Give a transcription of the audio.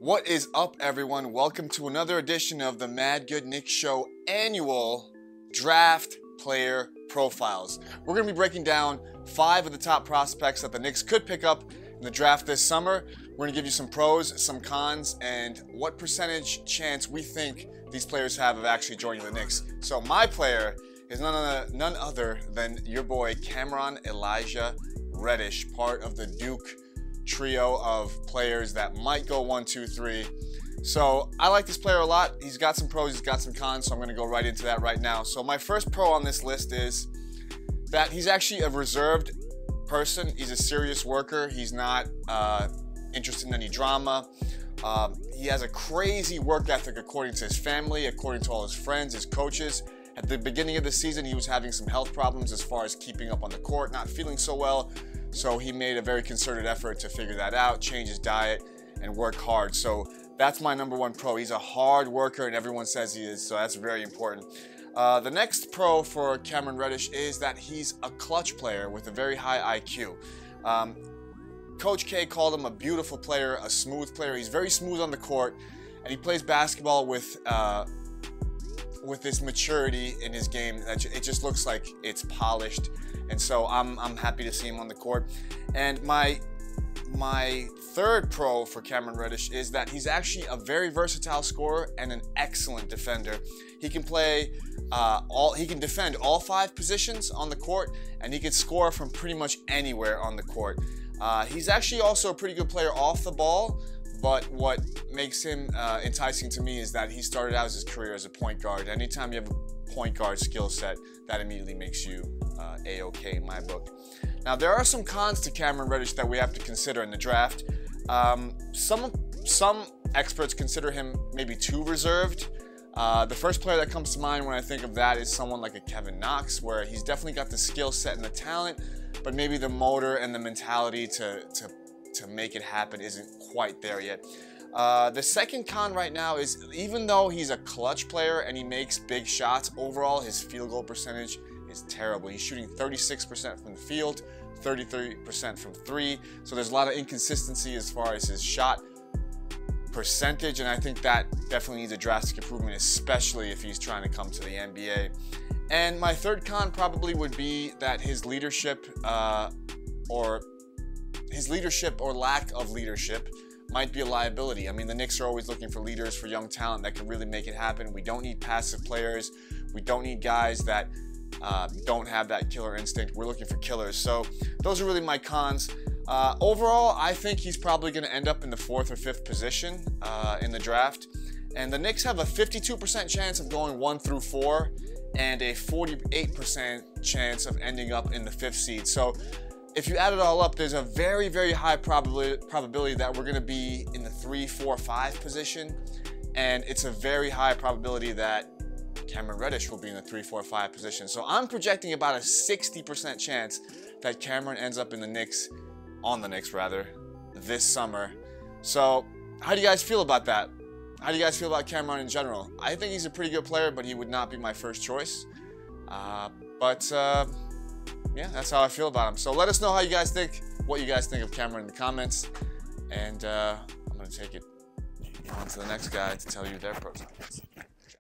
What is up, everyone? Welcome to another edition of the MadGood Knicks Show annual draft player profiles. We're going to be breaking down 5 of the top prospects that the Knicks could pick up in the draft this summer. We're going to give you some pros, some cons, and what percentage chance we think these players have of actually joining the Knicks. So my player is none other than your boy Cameron Elijah Reddish, part of the Duke trio of players that might go 1, 2, 3. So I like this player a lot. He's got some pros, he's got some cons, so I'm going to go right into that right now. So my first pro on this list is that he's actually a reserved person. He's a serious worker. He's not interested in any drama. He has a crazy work ethic according to his family, according to all his friends, his coaches. At the beginning of the season, he was having some health problems as far as keeping up on the court, not feeling so well. So he made a very concerted effort to figure that out, change his diet, and work hard. So that's my number 1 pro. He's a hard worker, and everyone says he is, so that's very important. The next pro for Cameron Reddish is that he's a clutch player with a very high IQ. Coach K called him a beautiful player, a smooth player. He's very smooth on the court, and he plays basketball with this maturity in his game. It just looks like it's polished, and so I'm happy to see him on the court. And my third pro for Cameron Reddish is that he's actually a very versatile scorer and an excellent defender. He can play he can defend all 5 positions on the court, and he can score from pretty much anywhere on the court. He's actually also a pretty good player off the ball, but what makes him enticing to me is that he started out his career as a point guard. Anytime you have a point guard skill set, that immediately makes you A-OK in my book. Now, there are some cons to Cameron Reddish that we have to consider in the draft. Some experts consider him maybe too reserved. The first player that comes to mind when I think of that is someone like a Kevin Knox, where he's definitely got the skill set and the talent, but maybe the motor and the mentality to make it happen isn't quite there yet. The second con right now is, even though he's a clutch player and he makes big shots, overall his field goal percentage is terrible. He's shooting 36% from the field, 33% from 3, so there's a lot of inconsistency as far as his shot percentage, and I think that definitely needs a drastic improvement, especially if he's trying to come to the NBA. And my third con probably would be that his leadership or lack of leadership might be a liability. I mean, the Knicks are always looking for leaders, for young talent that can really make it happen. We don't need passive players. We don't need guys that don't have that killer instinct. We're looking for killers. So those are really my cons. Overall, I think he's probably going to end up in the 4th or 5th position in the draft. And the Knicks have a 52% chance of going 1 through 4 and a 48% chance of ending up in the 5th seed. So if you add it all up, there's a very, very high probability that we're going to be in the 3, 4, 5 position. And it's a very high probability that Cameron Reddish will be in the 3, 4, 5 position. So I'm projecting about a 60% chance that Cameron ends up in the Knicks, this summer. So how do you guys feel about that? How do you guys feel about Cameron in general? I think he's a pretty good player, but he would not be my first choice. Yeah, that's how I feel about him. So let us know how you guys think, what you guys think of Cameron in the comments. And I'm going to take it on to the next guy to tell you their pros and cons.